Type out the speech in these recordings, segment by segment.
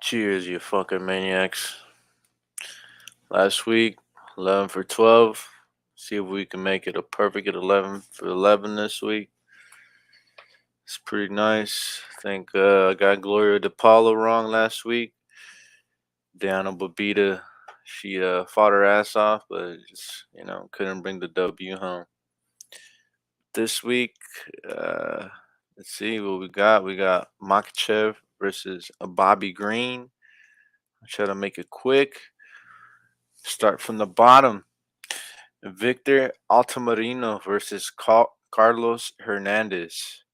Cheers, you fucking maniacs. Last week, 11 for 12. See if we can make it a perfect at 11 for 11 this week. It's pretty nice. I think I got Gloria DePaulo wrong last week. Diana Babita, she fought her ass off, but just, couldn't bring the W home. This week, uh, let's see what we got. We got MAKHACHEV versus Bobby Green. I'll try to make it quick. Start from the bottom. Victor Altamirano versus Carlos Hernandez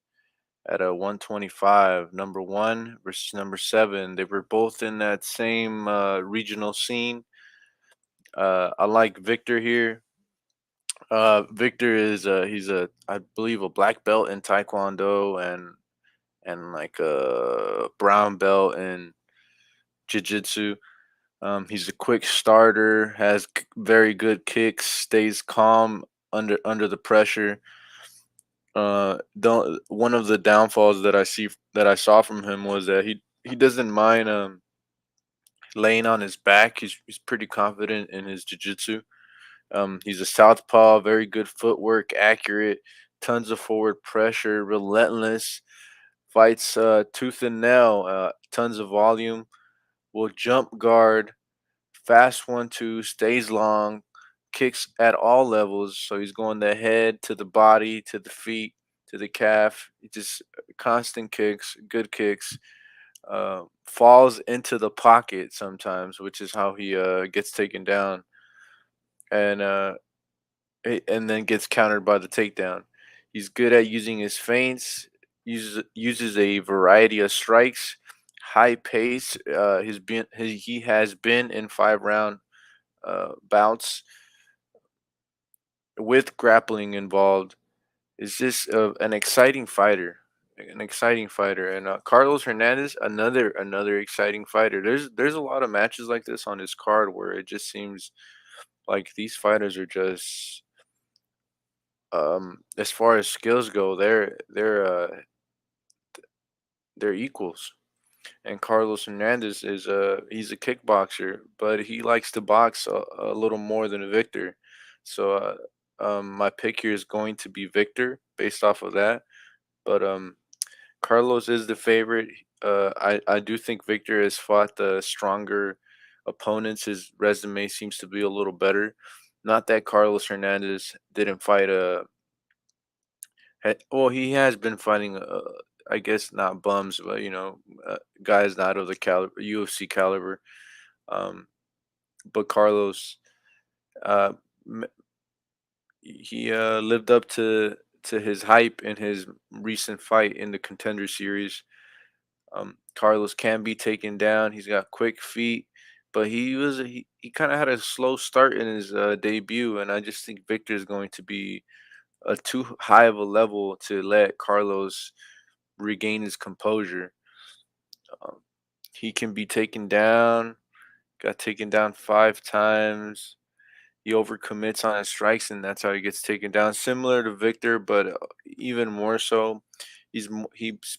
at a 125. Number one versus number seven. They were both in that same regional scene. I like Victor here. Victor is he's a I believe a black belt in Taekwondo and like a brown belt in Jiu-Jitsu. He's a quick starter, has very good kicks, stays calm under the pressure. Don't One of the downfalls that I saw from him was that he doesn't mind laying on his back. He's pretty confident in his jiu-jitsu. He's a southpaw, very good footwork, accurate, tons of forward pressure, relentless, fights tooth and nail, tons of volume, will jump guard, fast 1-2, stays long, kicks at all levels. So he's going the head to the body to the feet to the calf. He just constant kicks, good kicks. Falls into the pocket sometimes, which is how he gets taken down, and and then gets countered by the takedown. He's good at using his feints. Uses a variety of strikes. High pace. He has been in 5 round bouts with grappling involved. Is just an exciting fighter, and Carlos Hernandez, another exciting fighter. There's a lot of matches like this on his card where it just seems like these fighters are just as far as skills go, they're equals. And Carlos Hernandez is he's a kickboxer, but he likes to box a little more than Victor. So my pick here is going to be Victor based off of that. But Carlos is the favorite. I do think Victor has fought the stronger opponents. His resume seems to be a little better. Not that Carlos Hernandez didn't fight well, he has been fighting. I guess not bums, but guys not of the caliber, UFC caliber. Um, but Carlos, uh, m- he lived up to his hype in his recent fight in the Contender Series. Carlos can be taken down. He's got quick feet, but he kind of had a slow start in his debut, and I just think Victor is going to be too high of a level to let Carlos regain his composure. Um, he can be taken down. Got taken down 5 times. He overcommits on his strikes, and that's how he gets taken down. Similar to Victor, but even more so. He's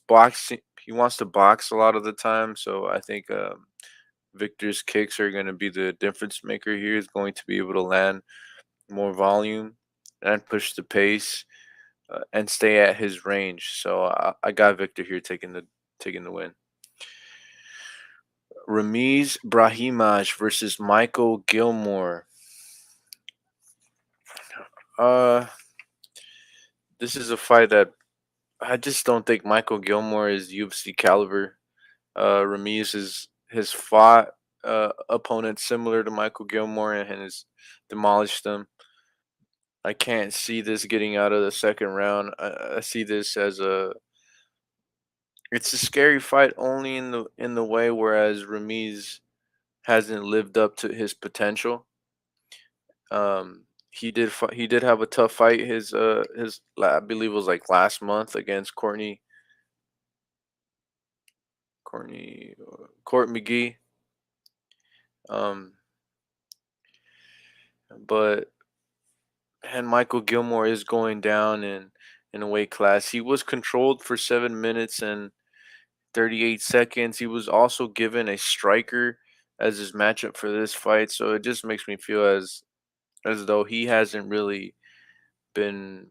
boxing. He wants to box a lot of the time, so I think Victor's kicks are going to be the difference maker here. He's going to be able to land more volume and push the pace and stay at his range. So I got Victor here taking the win. Ramiz Brahimaj versus Michael Gilmore. Uh, this is a fight that I just don't think Michael Gilmore is UFC caliber. Ramiz has fought opponents similar to Michael Gilmore and has demolished them. I can't see this getting out of the second round. I see this as it's a scary fight only in the way whereas Ramiz hasn't lived up to his potential. He did have a tough fight. I believe it was like last month against Court McGee. Um, but and Michael Gilmore is going down in a weight class. He was controlled for 7 minutes, and 38 seconds. He was also given a striker as his matchup for this fight, so it just makes me feel as though he hasn't really been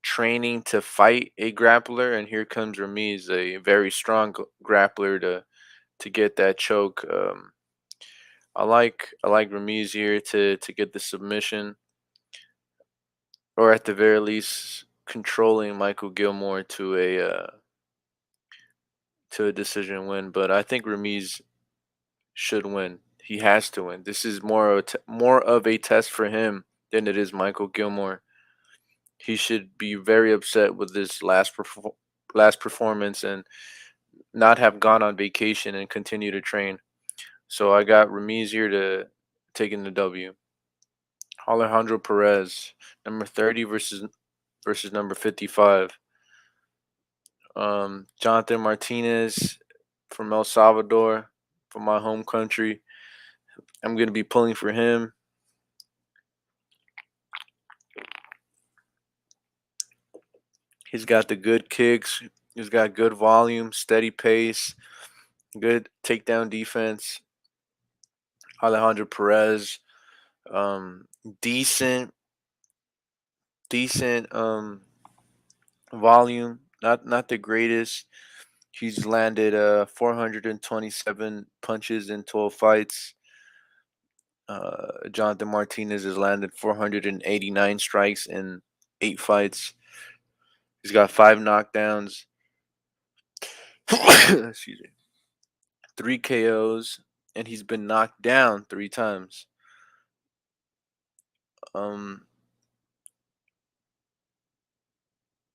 training to fight a grappler, and here comes Ramiz, a very strong grappler to get that choke. I like Ramiz here to get the submission, or at the very least controlling Michael Gilmore to a decision win. But I think Ramiz should win. He has to win. This is more of a test for him than it is Michael Gilmore. He should be very upset with this last performance and not have gone on vacation and continue to train. So I got Ramiz here to taking the W. Alejandro Perez, number 30 versus number 55. Jonathan Martinez from El Salvador, from my home country. I'm gonna be pulling for him. He's got the good kicks. He's got good volume, steady pace, good takedown defense. Alejandro Perez, um, decent, decent volume. Not the greatest. He's landed 427 punches in 12 fights. Jonathan Martinez has landed 489 strikes in 8 fights. He's got 5 knockdowns. Excuse me. 3 KOs, and he's been knocked down 3 times. Um,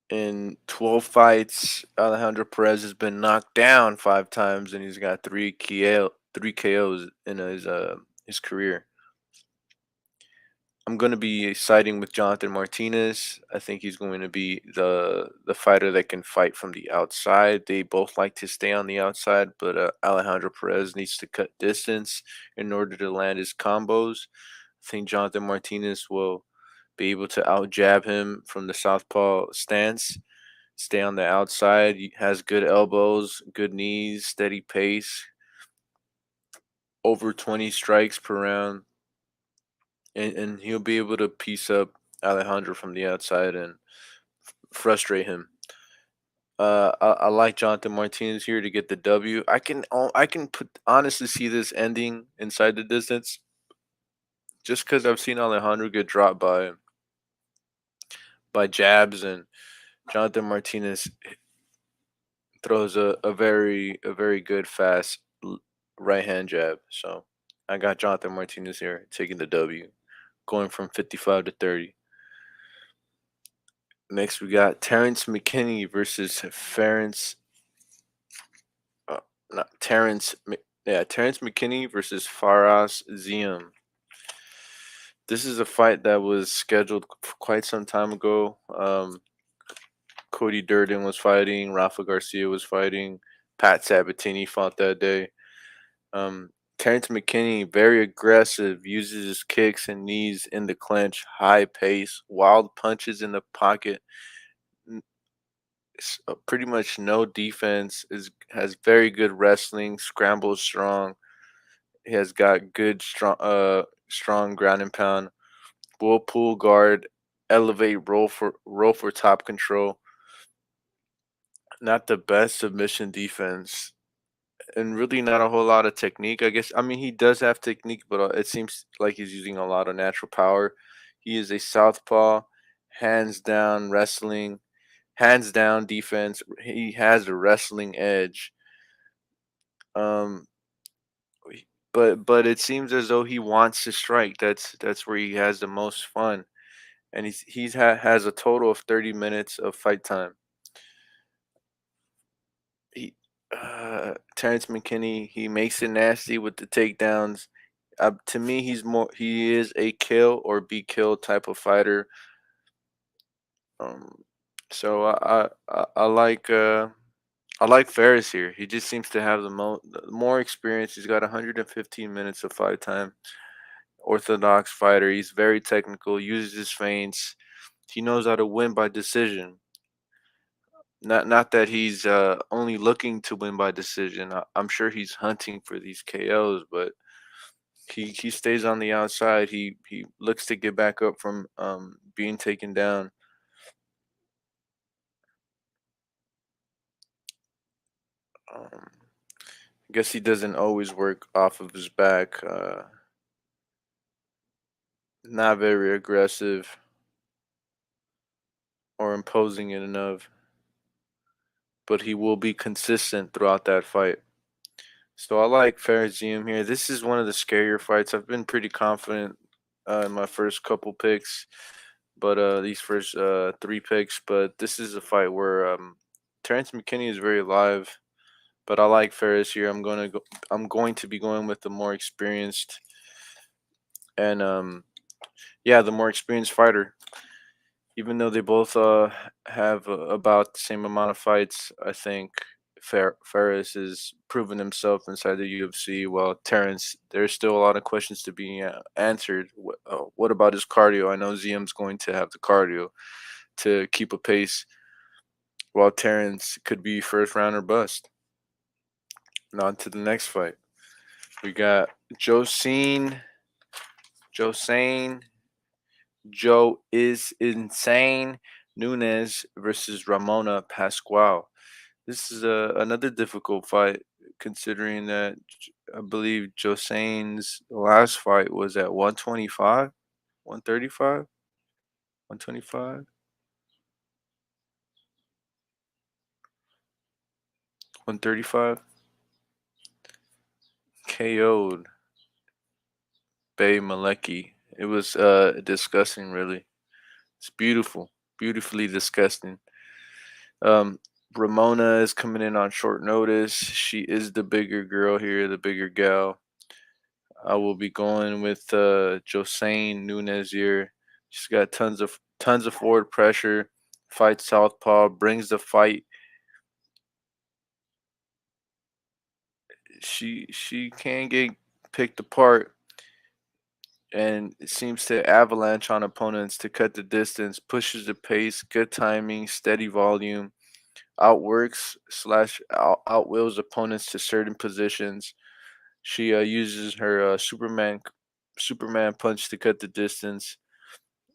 in 12 fights, Alejandro Perez has been knocked down 5 times, and he's got 3 KOs in his career. I'm going to be siding with Jonathan Martinez. I think he's going to be the fighter that can fight from the outside. They both like to stay on the outside, but Alejandro Perez needs to cut distance in order to land his combos. I think Jonathan Martinez will be able to out jab him from the southpaw stance. Stay on the outside. He has good elbows, good knees, steady pace, over 20 strikes per round, and he'll be able to piece up Alejandro from the outside and frustrate him. I like Jonathan Martinez here to get the W. I can honestly see this ending inside the distance, just because I've seen Alejandro get dropped by jabs, and Jonathan Martinez throws a very good fast right hand jab. So I got Jonathan Martinez here taking the W, going from 55 to 30. Next, we got Terrence McKinney versus Ference. Not Terrence. Yeah, Terrence McKinney versus Faraz Ziam. This is a fight that was scheduled quite some time ago. Cody Durden was fighting. Rafa Garcia was fighting. Pat Sabatini fought that day. Um, Terrence McKinney, very aggressive, uses his kicks and knees in the clinch, high pace, wild punches in the pocket, pretty much no defense. Has very good wrestling, scrambles strong. He has got good strong ground and pound. Will pull guard, elevate, roll for top control. Not the best submission defense, and really not a whole lot of technique. I guess, I mean, he does have technique, but it seems like he's using a lot of natural power. He is a southpaw, hands down wrestling, hands down defense. He has a wrestling edge. Um, but it seems as though he wants to strike. That's where he has the most fun, and has a total of 30 minutes of fight time. He Terrence McKinney, he makes it nasty with the takedowns. To me, he is a kill or be killed type of fighter. Um, so I like Ferris here. He just seems to have the more experience. He's got 115 minutes of fight time. Orthodox fighter. He's very technical. Uses his feints. He knows how to win by decision. Not that he's only looking to win by decision. I'm sure he's hunting for these KOs, but he stays on the outside. He looks to get back up from being taken down. I guess he doesn't always work off of his back. Not very aggressive or imposing enough, but he will be consistent throughout that fight. So I like Farazim here. This is one of the scarier fights. I've been pretty confident in my first couple picks, but these first three picks. But this is a fight where Terrence McKinney is very live. But I like Ferris here. I'm going to be going with the more experienced and yeah, the more experienced fighter. Even though they both have about the same amount of fights, I think Ferris has proven himself inside the UFC. While Terrence, there's still a lot of questions to be answered. What about his cardio? I know ZM's going to have the cardio to keep a pace, while Terrence could be first round or bust. Now to the next fight. We got Josine, Josane, Joe is insane. Nunes versus Ramona Pascual. This is another difficult fight, considering that I believe Josane's last fight was at 125, 135, 125, 135. KO'd Bay Maleki. It was disgusting, really. It's beautiful, beautifully disgusting. Um, Ramona is coming in on short notice. She is the bigger girl here, the bigger gal. I will be going with Josane Nunes here. She's got tons of forward pressure. Fights southpaw, brings the fight. She can get picked apart and seems to avalanche on opponents to cut the distance, pushes the pace, good timing, steady volume, outworks slash outwills opponents to certain positions. She uses her Superman punch to cut the distance,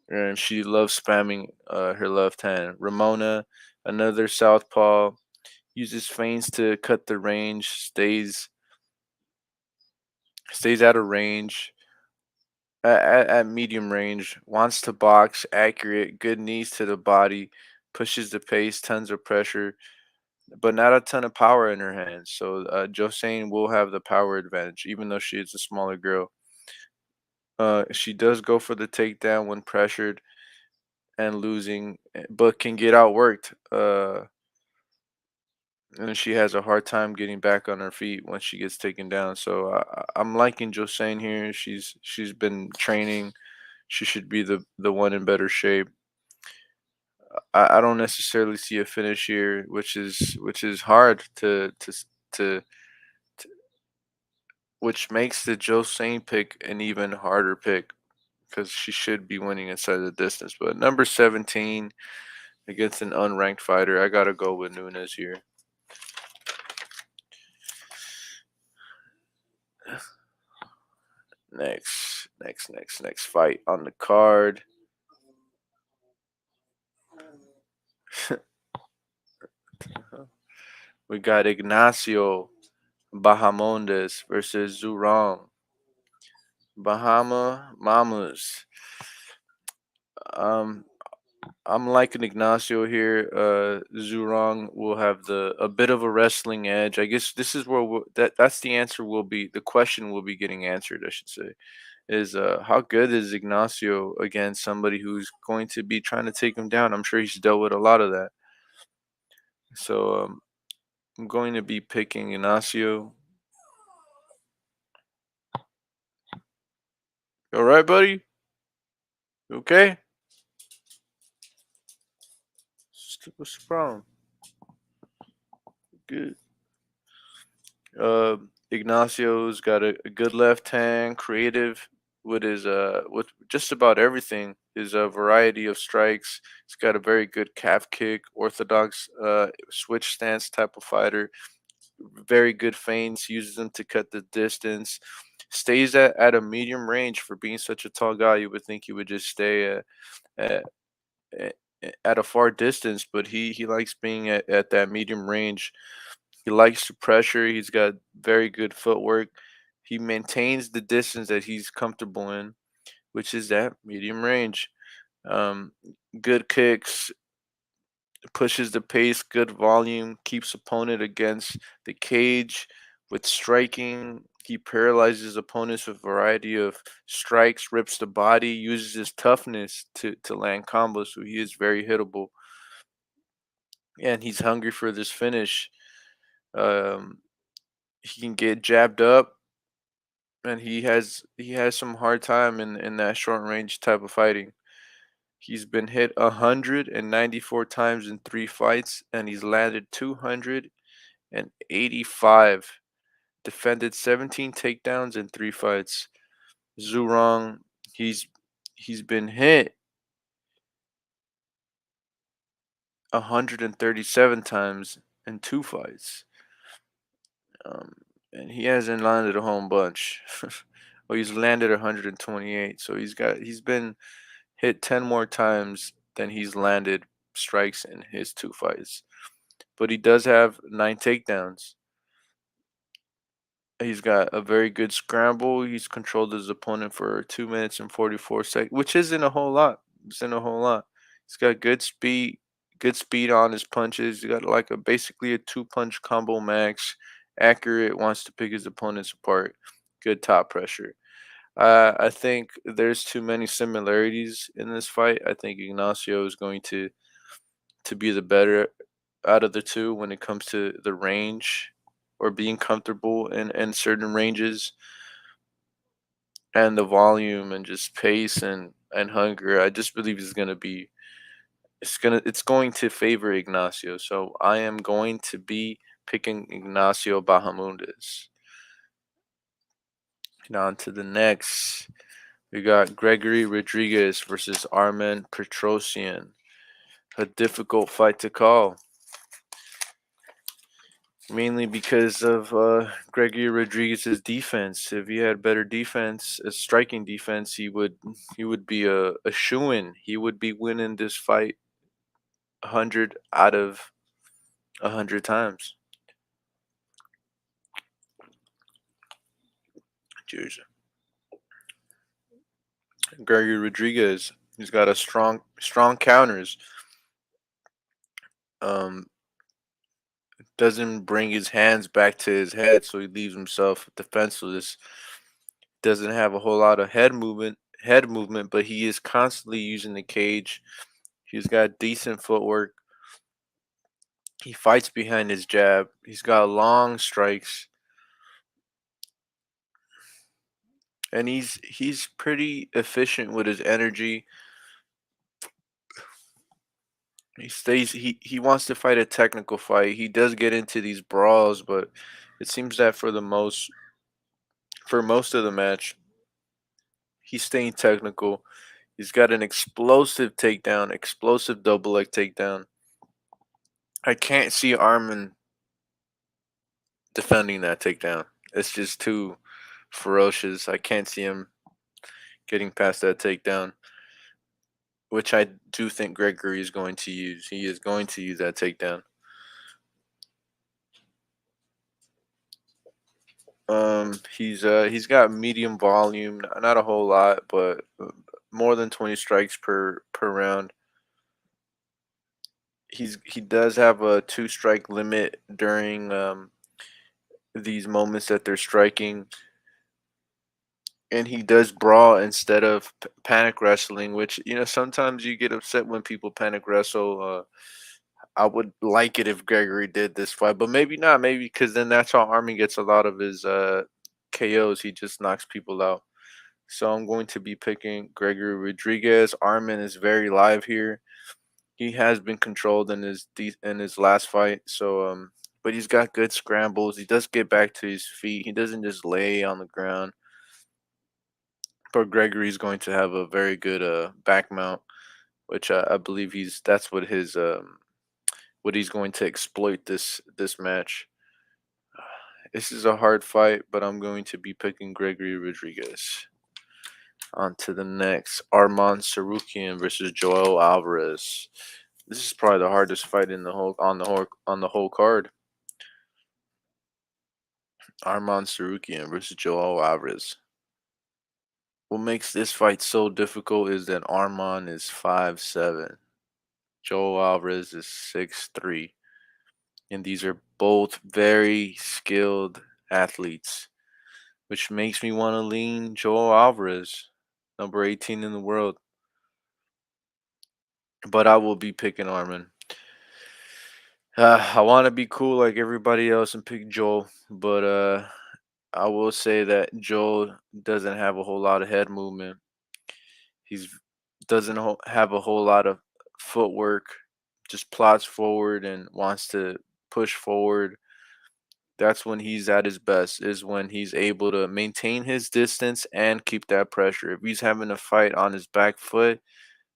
and she loves spamming her left hand. Ramona, another southpaw, uses feints to cut the range, stays out of range. At medium range, wants to box, accurate, good knees to the body, pushes the pace, tons of pressure, but not a ton of power in her hands. So Josane will have the power advantage, even though she is a smaller girl. She does go for the takedown when pressured and losing, but can get outworked. And she has a hard time getting back on her feet once she gets taken down. So I'm liking Josane here. She's been training. She should be the one in better shape. I don't necessarily see a finish here, which is hard to which makes the Josane pick an even harder pick because she should be winning inside the distance. But number 17 against an unranked fighter, I gotta go with Nunes here. Next fight on the card. We got Ignacio Bahamondes versus Zurong. Bahama Mamas. Um, I'm liking Ignacio here. Zurong will have the a bit of a wrestling edge. I guess this is where that's the answer will be. The question will be getting answered, I should say. Is how good is Ignacio against somebody who's going to be trying to take him down? I'm sure he's dealt with a lot of that. So I'm going to be picking Ignacio. All right, buddy. Okay. What's the problem? Good. Ignacio's got a good left hand, creative with his with just about everything. his variety of strikes. He's got a very good calf kick, orthodox switch stance type of fighter. Very good feints, uses them to cut the distance. Stays at a medium range for being such a tall guy. You would think he would just stay at, at, at a far distance, but he likes being at that medium range. He likes to pressure. He's got very good footwork. He maintains the distance that he's comfortable in, which is that medium range. Um, Good kicks, pushes the pace, good volume, keeps opponent against the cage with striking. He paralyzes opponents with a variety of strikes, rips the body, uses his toughness to land combos, so he is very hittable. And he's hungry for this finish. Um, he can get jabbed up, and he has some hard time in that short range type of fighting. He's been hit 194 times in 3 fights, and he's landed 285. Defended 17 takedowns in 3 fights. Zurong, he's he's been hit 137 times in 2 fights. Um, and he hasn't landed a home bunch. Well, he's landed 128, so he's been hit 10 more times than he's landed strikes in his 2 fights. But he does have 9 takedowns. He's got a very good scramble. He's controlled his opponent for 2 minutes and 44 seconds, which isn't a whole lot. Isn't a whole lot. He's got good speed on his punches. He's got like a basically a two-punch combo max. Accurate, wants to pick his opponents apart. Good top pressure. I think there's too many similarities in this fight. I think Ignacio is going to be the better out of the two when it comes to the range or being comfortable in certain ranges and the volume and just pace and hunger. I just believe it's going to favor Ignacio. So I am going to be picking Ignacio Bahamundes. Now on to the next. We got Gregory Rodriguez versus Armen Petrosian. A difficult fight to call. Mainly because of Gregory Rodriguez's defense. If he had better defense, a striking defense, he would be a shoo-in. He would be winning this fight 100 out of 100 times. Cheers. Gregory Rodriguez, he's got a strong counters. Um, doesn't bring his hands back to his head, so he leaves himself defenseless. Doesn't have a whole lot of head movement, but he is constantly using the cage. He's got decent footwork. He fights behind his jab. He's got long strikes, and he's pretty efficient with his energy. He wants to fight a technical fight. He does get into these brawls, but it seems that for most of the match, he's staying technical. He's got an explosive takedown, explosive double leg takedown. I can't see Armin defending that takedown. It's just too ferocious. I can't see him getting past that takedown, which I do think Gregory is going to use. He is going to use that takedown. He's got medium volume, not a whole lot, but more than 20 strikes per round. He does have a 2 strike limit during these moments that they're striking, and he does brawl instead of panic wrestling, which sometimes you get upset when people panic wrestle. I would like it if Gregory did this fight, but maybe not. Maybe because then that's how Armin gets a lot of his KOs. He just knocks people out. So I'm going to be picking Gregory Rodriguez. Armin is very live here. He has been controlled in his last fight. So but he's got good scrambles. He does get back to his feet. He doesn't just lay on the ground. but Gregory's going to have a very good back mount, which I believe that's what he's going to exploit this match. This is a hard fight, but I'm going to be picking Gregory Rodriguez. On to the next, Arman Sarukian versus Joel Alvarez. This is probably the hardest fight in the whole card. Arman Sarukian versus Joel Alvarez. What makes this fight so difficult is that Arman is 5'7", Joel Alvarez is 6'3", and these are both very skilled athletes, which makes me want to lean Joel Alvarez, number 18 in the world. But I will be picking Arman. I want to be cool like everybody else and pick Joel, but I will say that Joel doesn't have a whole lot of head movement. He's doesn't have a whole lot of footwork. Just plots forward and wants to push forward. That's when he's at his best. Is when he's able to maintain his distance and keep that pressure. If he's having a fight on his back foot,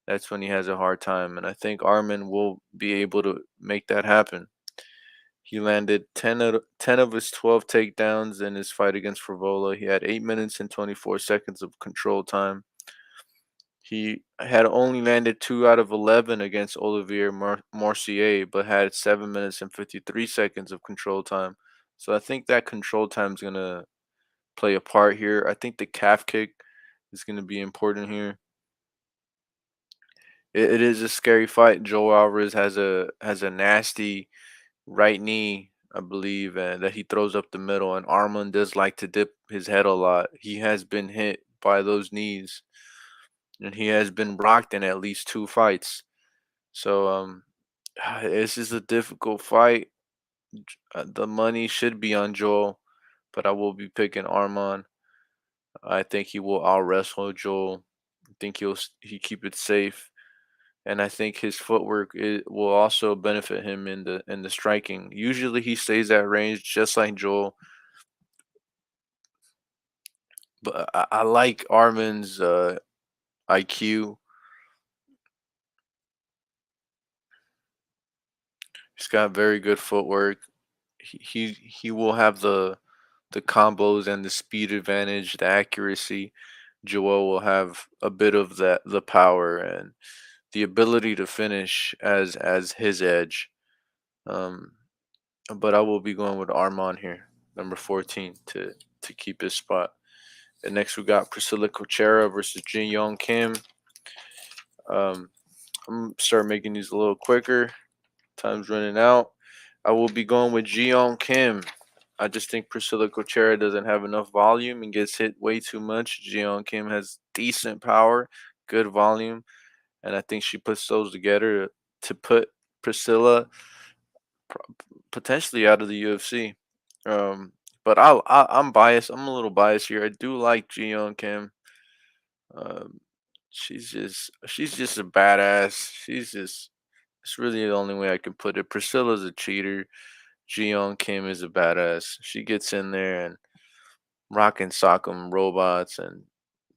that's when he has a hard time. And I think Armin will be able to make that happen. He landed 10 of his 12 takedowns in his fight against Frivola. He had 8 minutes and 24 seconds of control time. He had only landed 2 out of 11 against Olivier Morcier, but had 7 minutes and 53 seconds of control time. So I think that control time is going to play a part here. I think the calf kick is going to be important here. It is a scary fight. Joe Alvarez has a nasty right knee, I believe, and that he throws up the middle. And Arman does like to dip his head a lot. He has been hit by those knees, and he has been rocked in at least 2 fights. So this is a difficult fight. The money should be on Joel, but I will be picking Arman. I think he will out wrestle Joel. I think he keep it safe, and I think his footwork will also benefit him in the striking. Usually he stays at range just like Joel, but I like Armin's IQ. He's got very good footwork. He will have the combos and the speed advantage, the accuracy. Joel will have a bit of the power and the ability to finish as his edge. Um, but I will be going with Armand here, number 14, to keep his spot. And next we got Priscilla Cochera versus Jin Yong Kim. I'm gonna start making these a little quicker. Time's running out. I will be going with Ji Yong Kim. I just think Priscilla Cochera doesn't have enough volume and gets hit way too much. Ji Yong Kim has decent power, good volume, and I think she puts those together to put Priscilla potentially out of the UFC. Um, but I'm biased. I'm a little biased here. I do like Ji Young Kim. Um, she's just a badass. It's really the only way I can put it. Priscilla's a cheater. Ji Young Kim is a badass. She gets in there and rock and sock 'em robots and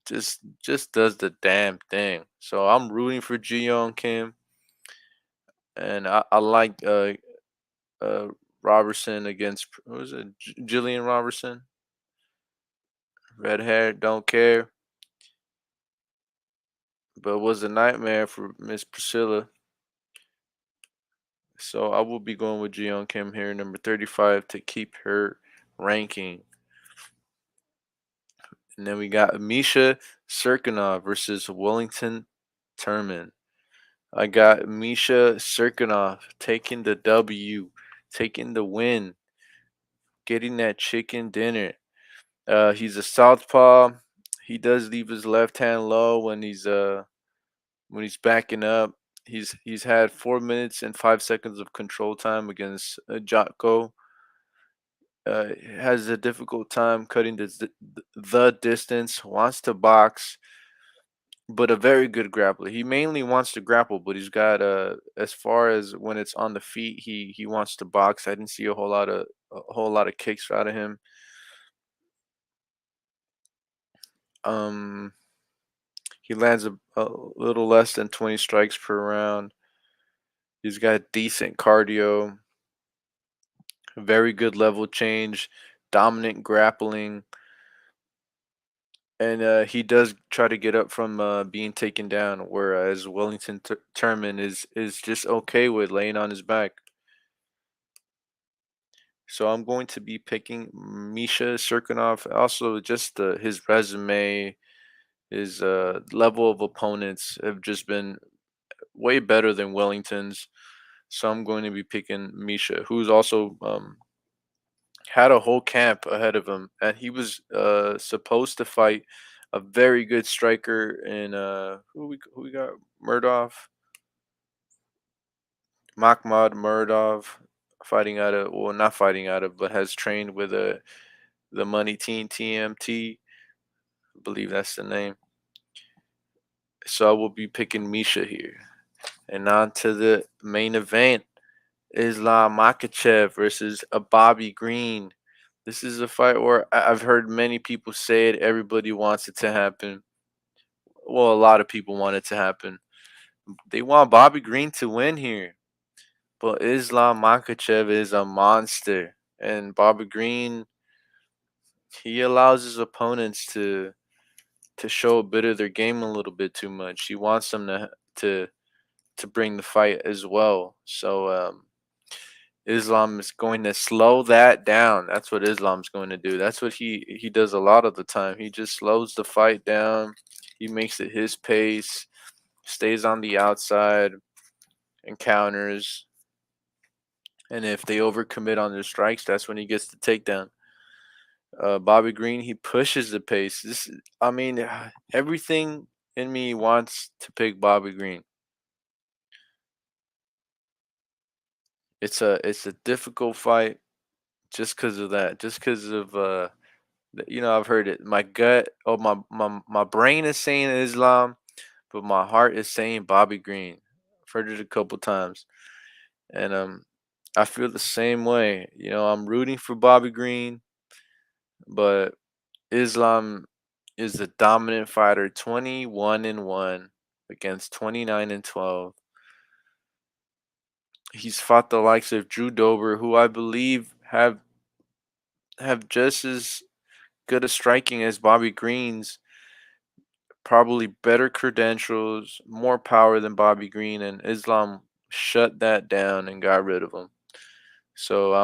just does the damn thing. So I'm rooting for Ji Young Kim, and I like uh Robertson against what was it? Jillian Robertson, red hair, don't care, but was a nightmare for Miss Priscilla. So I will be going with Ji Kim here, number 35, to keep her ranking. And then we got Misha Serkinov versus Wellington Turman. I got Misha Serkinov taking the W, taking the win, getting that chicken dinner. He's a southpaw. He does leave his left hand low when he's backing up. He's had 4 minutes and 5 seconds of control time against Jotko. Has a difficult time cutting the distance. Wants to box, but a very good grappler. He mainly wants to grapple, but he's got as far as when it's on the feet, he wants to box. I didn't see a whole lot of kicks out of him. Um He lands a little less than 20 strikes per round. He's got decent cardio, very good level change, dominant grappling, and he does try to get up from being taken down. Whereas Wellington Turman is just okay with laying on his back. So I'm going to be picking Misha Serkinov. Also, just his resume, his level of opponents have just been way better than Wellington's. So I'm going to be picking Misha, who's also had a whole camp ahead of him, and he was supposed to fight a very good striker in who we got Murdov, Makhmad Murdov, fighting out of, well, not fighting out of, but has trained with the Money Team TMT. I believe that's the name. So I will be picking Misha here. And on to the main event. Islam Makhachev versus a Bobby Green. This is a fight where I've heard many people say it. Everybody wants it to happen. Well, a lot of people want it to happen. They want Bobby Green to win here. But Islam Makhachev is a monster. And Bobby Green, he allows his opponents to show a bit of their game a little bit too much. He wants them to to bring the fight as well. So Islam is going to slow that down. That's what Islam's going to do. That's what he does a lot of the time. He just slows the fight down. He makes it his pace, stays on the outside and counters. And if they overcommit on their strikes, that's when he gets the takedown. Bobby Green, he pushes the pace. I mean, everything in me wants to pick Bobby Green. It's a difficult fight just because of that. Just because of I've heard it. My gut, oh my brain is saying Islam, but my heart is saying Bobby Green. I've heard it a couple times, and I feel the same way. I'm rooting for Bobby Green, but Islam is the dominant fighter, 21-1 against 29-12. He's fought the likes of Drew Dober, who I believe have just as good a striking as Bobby Green's, probably better credentials, more power than Bobby Green, and Islam shut that down and got rid of him. So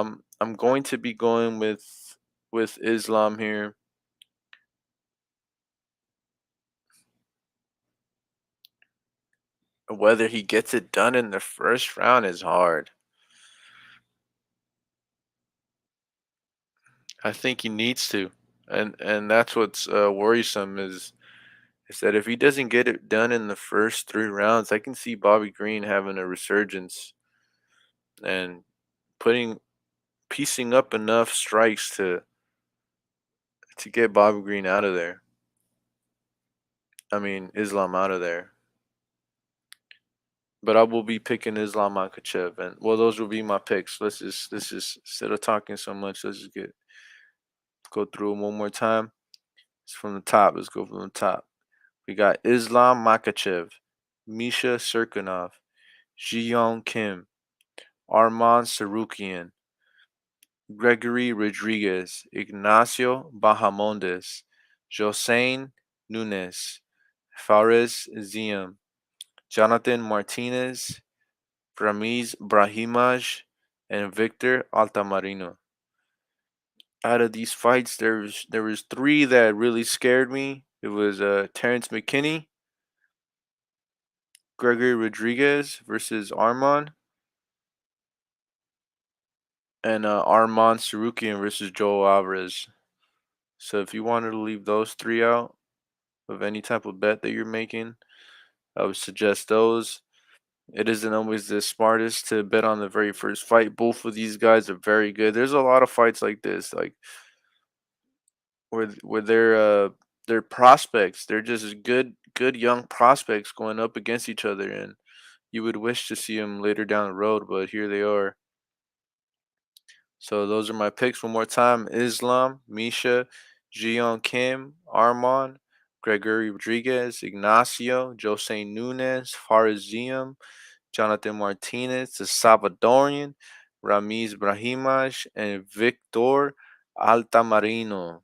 I'm going to be going with Islam here. Whether he gets it done in the first round is hard. I think he needs to, and that's what's worrisome is that if he doesn't get it done in the first 3 rounds, I can see Bobby Green having a resurgence and putting piecing up enough strikes to get Bobby Green out of there. I mean Islam out of there. But I will be picking Islam Makhachev, and well, those will be my picks. Let's just instead of talking so much, let's just go through them one more time. It's from the top. Let's go from the top. We got Islam Makhachev, Misha Serkinov, Ji Kim, Arman Sarukian, Gregory Rodriguez, Ignacio Bahamondes, Josein Nunes, Fares Ziam, Jonathan Martinez, Ramiz Brahimaj, and Victor Altamarino. Out of these fights, there was three that really scared me. It was Terrence McKinney, Gregory Rodriguez versus Arman, and Arman Sarukian versus Joel Alvarez. So if you wanted to leave those three out of any type of bet that you're making, I would suggest those. It isn't always the smartest to bet on the very first fight. Both of these guys are very good. There's a lot of fights like this, like where they're prospects. They're just good young prospects going up against each other, and you would wish to see them later down the road, but here they are. So those are my picks one more time: Islam, Misha, Jiyeon Kim, Arman, Gregory Rodriguez, Ignacio, Jose Nunez, Farizium, Jonathan Martinez, the Salvadorian, Ramiz Brahimaj, and Victor Altamarino.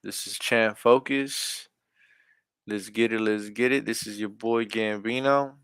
This is Champ Focus. Let's get it, let's get it. This is your boy Gambino.